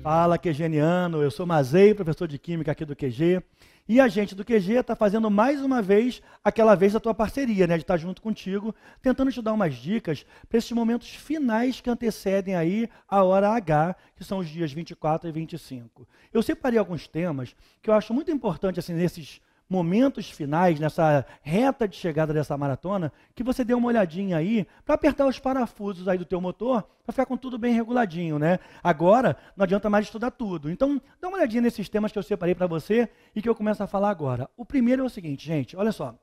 Fala, QGeniano, eu sou Mazei, professor de Química aqui do QG, e a gente do QG está fazendo mais uma vez aquela vez da tua parceria, né, de estar junto contigo, tentando te dar umas dicas para esses momentos finais que antecedem aí a hora H, que são os dias 24 e 25. Eu separei alguns temas que eu acho muito importante, assim, nesses momentos finais, nessa reta de chegada dessa maratona, que você dê uma olhadinha aí para apertar os parafusos aí do teu motor, para ficar com tudo bem reguladinho, né? Agora, não adianta mais estudar tudo. Então, dá uma olhadinha nesses temas que eu separei para você e que eu começo a falar agora. O primeiro é o seguinte, gente, olha só.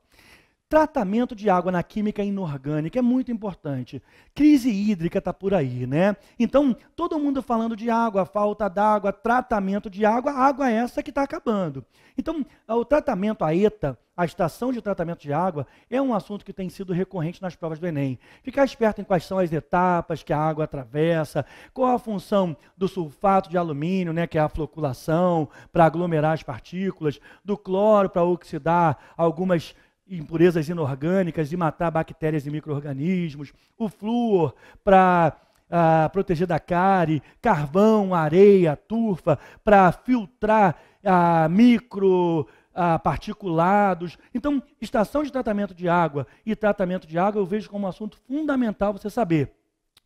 Tratamento de água na química inorgânica é muito importante. Crise hídrica está por aí, né? Então, todo mundo falando de água, falta d'água, tratamento de água, água essa que está acabando. Então, o tratamento, a ETA, a estação de tratamento de água, é um assunto que tem sido recorrente nas provas do Enem. Ficar esperto em quais são as etapas que a água atravessa, qual a função do sulfato de alumínio, né, que é a floculação, para aglomerar as partículas, do cloro para oxidar algumas impurezas inorgânicas e matar bactérias e micro-organismos, o flúor para proteger da cárie, carvão, areia, turfa, para filtrar particulados. Então, estação de tratamento de água e tratamento de água eu vejo como um assunto fundamental você saber.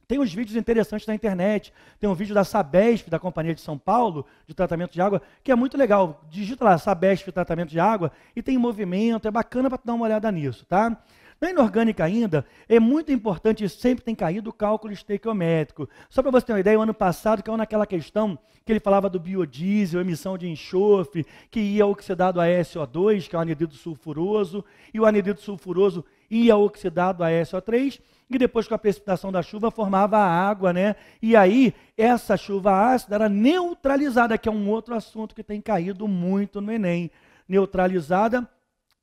Tem uns vídeos interessantes na internet, tem um vídeo da Sabesp, da Companhia de São Paulo, de tratamento de água, que é muito legal. Digita lá, Sabesp, tratamento de água, e tem movimento, é bacana para dar uma olhada nisso, tá? Na inorgânica ainda, é muito importante, e sempre tem caído, o cálculo estequiométrico. Só para você ter uma ideia, o ano passado caiu naquela questão que ele falava do biodiesel, emissão de enxofre, que ia oxidado a SO2, que é o anidrido sulfuroso, e o anidrido sulfuroso ia oxidado a SO3, e depois com a precipitação da chuva formava a água, né? E aí, essa chuva ácida era neutralizada, que é um outro assunto que tem caído muito no Enem. Neutralizada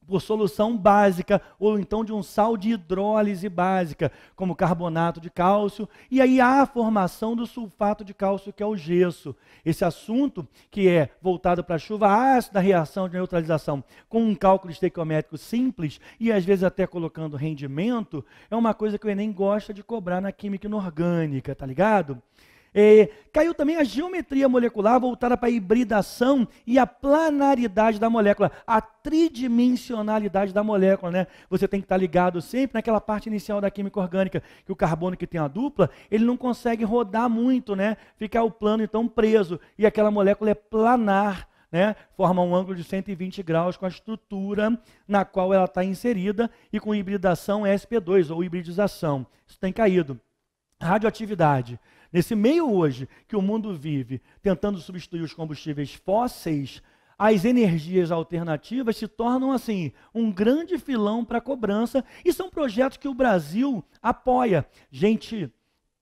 por solução básica, ou então de um sal de hidrólise básica, como carbonato de cálcio, e aí há a formação do sulfato de cálcio, que é o gesso. Esse assunto, que é voltado para a chuva ácida, reação de neutralização, com um cálculo estequiométrico simples, e às vezes até colocando rendimento, é uma coisa que o Enem gosta de cobrar na química inorgânica, tá ligado? Caiu também a geometria molecular voltada para a hibridação e a planaridade da molécula, a tridimensionalidade da molécula, né? Você tem que estar ligado sempre naquela parte inicial da química orgânica, que o carbono que tem a dupla, ele não consegue rodar muito, né? Ficar o plano então preso, e aquela molécula é planar, né? Forma um ângulo de 120 graus com a estrutura na qual ela está inserida e com hibridação sp2 ou hibridização. Isso tem caído. Radioatividade. Nesse meio hoje que o mundo vive, tentando substituir os combustíveis fósseis, as energias alternativas se tornam, assim, um grande filão para a cobrança, e são projetos que o Brasil apoia. Gente,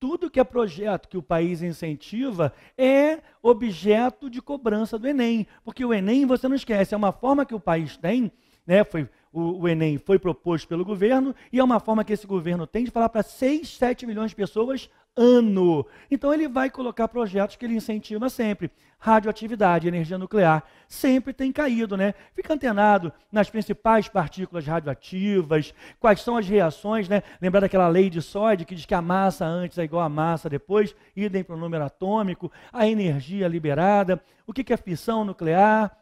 tudo que é projeto que o país incentiva é objeto de cobrança do Enem, porque o Enem, você não esquece, é uma forma que o país tem, né, o Enem foi proposto pelo governo, e é uma forma que esse governo tem de falar para 6, 7 milhões de pessoas ano. Então ele vai colocar projetos que ele incentiva sempre. Radioatividade, energia nuclear, sempre tem caído, né? Fica antenado nas principais partículas radioativas, quais são as reações, né? Lembrar daquela lei de Soddy que diz que a massa antes é igual a massa depois, idem para o número atômico, a energia liberada, o que é fissão nuclear,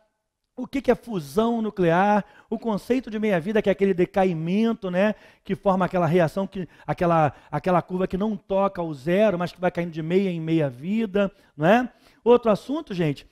o que é fusão nuclear, o conceito de meia-vida, que é aquele decaimento, né, que forma aquela reação, aquela curva que não toca ao zero, mas que vai caindo de meia em meia-vida, não é? Outro assunto, gente,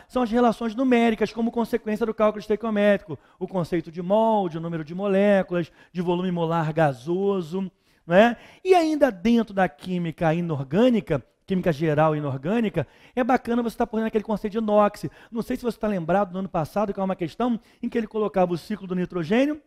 são as relações numéricas como consequência do cálculo estequiométrico, o conceito de mol, de número de moléculas, de volume molar gasoso, não é? E ainda dentro da química inorgânica, química geral inorgânica, é bacana você estar por aquele conceito de NOx. Não sei se você está lembrado do ano passado, que é uma questão em que ele colocava o ciclo do nitrogênio,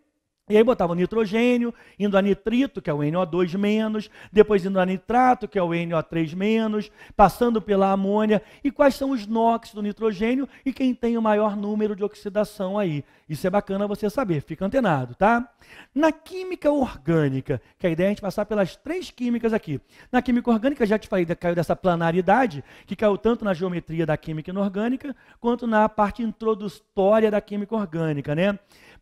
e aí botava o nitrogênio, indo a nitrito, que é o NO2-, depois indo a nitrato, que é o NO3-, passando pela amônia. E quais são os NOx do nitrogênio e quem tem o maior número de oxidação aí. Isso é bacana você saber, fica antenado, tá? Na química orgânica, que a ideia é a gente passar pelas 3 químicas aqui. Na química orgânica, já te falei, caiu dessa planaridade, que caiu tanto na geometria da química inorgânica, quanto na parte introdutória da química orgânica, né?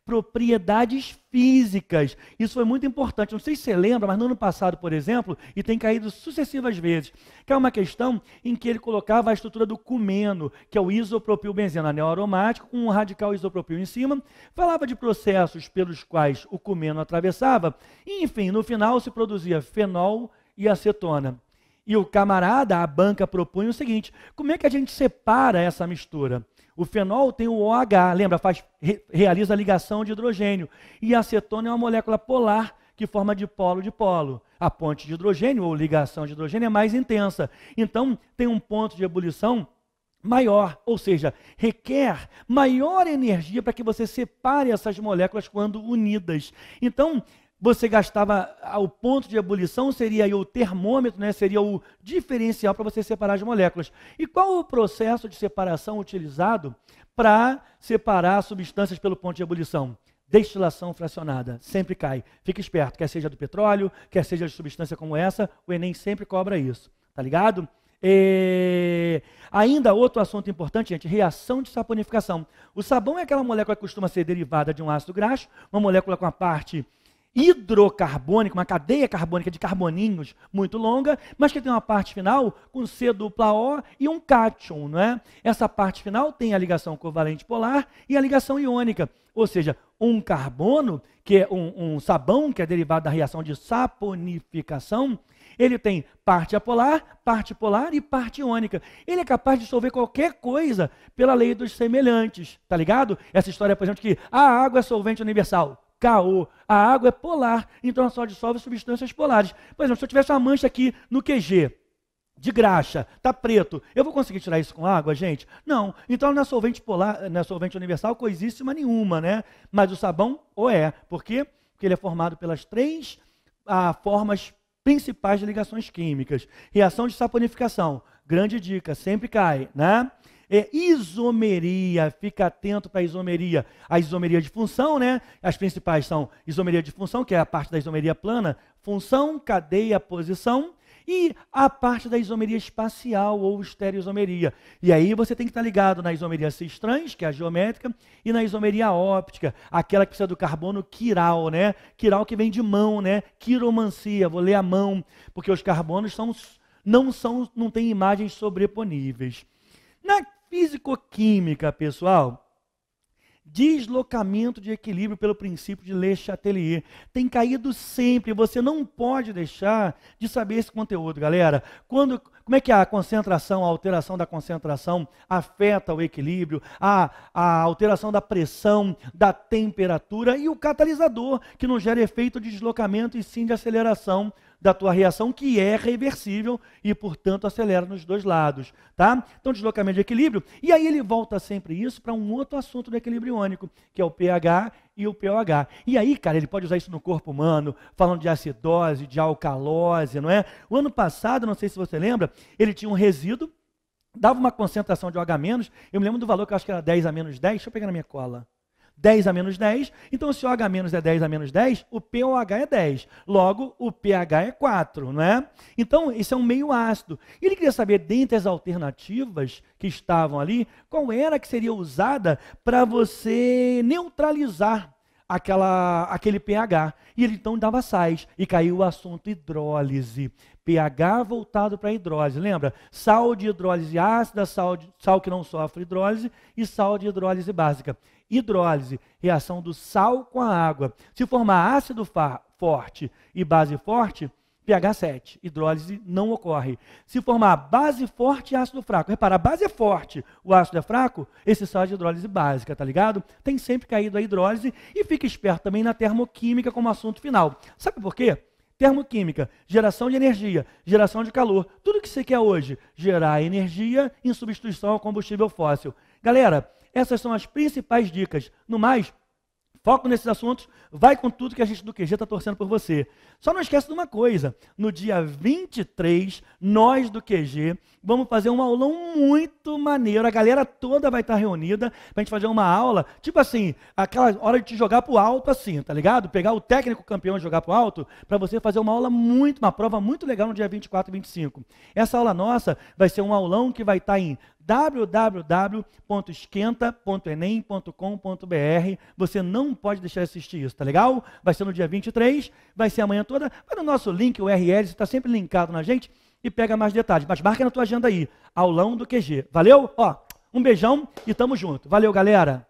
propriedades físicas. Isso foi muito importante. Não sei se você lembra, mas no ano passado, por exemplo, e tem caído sucessivas vezes, que é uma questão em que ele colocava a estrutura do cumeno, que é o isopropilbenzeno, anel aromático, com um radical isopropil em cima, falava de processos pelos quais o cumeno atravessava, e, enfim, no final se produzia fenol e acetona. E o camarada, a banca, propunha o seguinte: como é que a gente separa essa mistura? O fenol tem o OH, lembra, realiza a ligação de hidrogênio. E a acetona é uma molécula polar que forma dipolo dipolo. A ponte de hidrogênio, ou ligação de hidrogênio, é mais intensa. Então, tem um ponto de ebulição maior, ou seja, requer maior energia para que você separe essas moléculas quando unidas. Então, você gastava, o ponto de ebulição seria aí o termômetro, né? Seria o diferencial para você separar as moléculas. E qual o processo de separação utilizado para separar substâncias pelo ponto de ebulição? Destilação fracionada, sempre cai. Fique esperto, quer seja do petróleo, quer seja de substância como essa, o Enem sempre cobra isso, tá ligado? Ainda outro assunto importante, gente, reação de saponificação. O sabão é aquela molécula que costuma ser derivada de um ácido graxo, uma molécula com a parte hidrocarbônica, uma cadeia carbônica de carboninhos muito longa, mas que tem uma parte final com C dupla O e um cátion, não é? Essa parte final tem a ligação covalente polar e a ligação iônica, ou seja, um carbono, que é um sabão, que é derivado da reação de saponificação, ele tem parte apolar, parte polar e parte iônica. Ele é capaz de dissolver qualquer coisa pela lei dos semelhantes, tá ligado? Essa história, por exemplo, que a água é solvente universal. KO. A água é polar, então ela só dissolve substâncias polares. Por exemplo, se eu tivesse uma mancha aqui no QG, de graxa, tá preto, eu vou conseguir tirar isso com água, gente? Não. Então não é solvente polar, não é solvente universal coisíssima nenhuma, né? Mas o sabão, Por quê? Porque ele é formado pelas três formas principais de ligações químicas. Reação de saponificação, grande dica, sempre cai, né? Isomeria, fica atento para a isomeria. A isomeria de função, né? As principais são isomeria de função, que é a parte da isomeria plana, função, cadeia, posição, e a parte da isomeria espacial ou estereoisomeria. E aí você tem que estar ligado na isomeria cis-trans, que é a geométrica, e na isomeria óptica, aquela que precisa do carbono quiral, né? Quiral que vem de mão, né? Quiromancia, vou ler a mão, porque os carbonos não têm imagens sobreponíveis. Na fisicoquímica, pessoal, deslocamento de equilíbrio pelo princípio de Le Chatelier tem caído sempre. Você não pode deixar de saber esse conteúdo, galera. Como é que a concentração, a alteração da concentração afeta o equilíbrio, a alteração da pressão, da temperatura e o catalisador, que não gera efeito de deslocamento e sim de aceleração da tua reação, que é reversível e, portanto, acelera nos dois lados, tá? Então, deslocamento de equilíbrio. E aí ele volta sempre isso para um outro assunto do equilíbrio iônico, que é o pH e o pOH. E aí, cara, ele pode usar isso no corpo humano, falando de acidose, de alcalose, não é? O ano passado, não sei se você lembra, ele tinha um resíduo, dava uma concentração de OH-, eu me lembro do valor que eu acho que era 10 a menos 10, deixa eu pegar na minha cola. 10 a menos 10, então se o OH- é 10 a menos 10, o pOH é 10. Logo, o pH é 4, não é? Então, isso é um meio ácido. E ele queria saber, dentre as alternativas que estavam ali, qual era que seria usada para você neutralizar aquele pH. E ele então dava sais, e caiu o assunto hidrólise. pH voltado para a hidrólise, lembra? Sal de hidrólise ácida, sal que não sofre hidrólise, e sal de hidrólise básica. Hidrólise, reação do sal com a água. Se formar ácido forte e base forte, pH 7, hidrólise não ocorre. Se formar base forte e ácido fraco, repara, a base é forte, o ácido é fraco, esse sal é de hidrólise básica, tá ligado? Tem sempre caído a hidrólise, e fica esperto também na termoquímica como assunto final. Sabe por quê? Termoquímica, geração de energia, geração de calor, tudo que você quer hoje, gerar energia em substituição ao combustível fóssil. Galera, essas são as principais dicas. No mais, foco nesses assuntos, vai com tudo que a gente do QG está torcendo por você. Só não esquece de uma coisa, no dia 23, nós do QG vamos fazer um aulão muito maneiro, a galera toda vai estar reunida para a gente fazer uma aula, tipo assim, aquela hora de te jogar pro alto assim, tá ligado? Pegar o técnico campeão e jogar pro alto, para você fazer uma prova muito legal no dia 24 e 25. Essa aula nossa vai ser um aulão que vai estar em www.esquenta.enem.com.br. Você não pode deixar de assistir isso, tá legal? Vai ser no dia 23, vai ser amanhã toda. Vai no nosso link, o URL, você está sempre linkado na gente e pega mais detalhes. Mas marca na tua agenda aí, aulão do QG. Valeu? Ó, um beijão e tamo junto. Valeu, galera!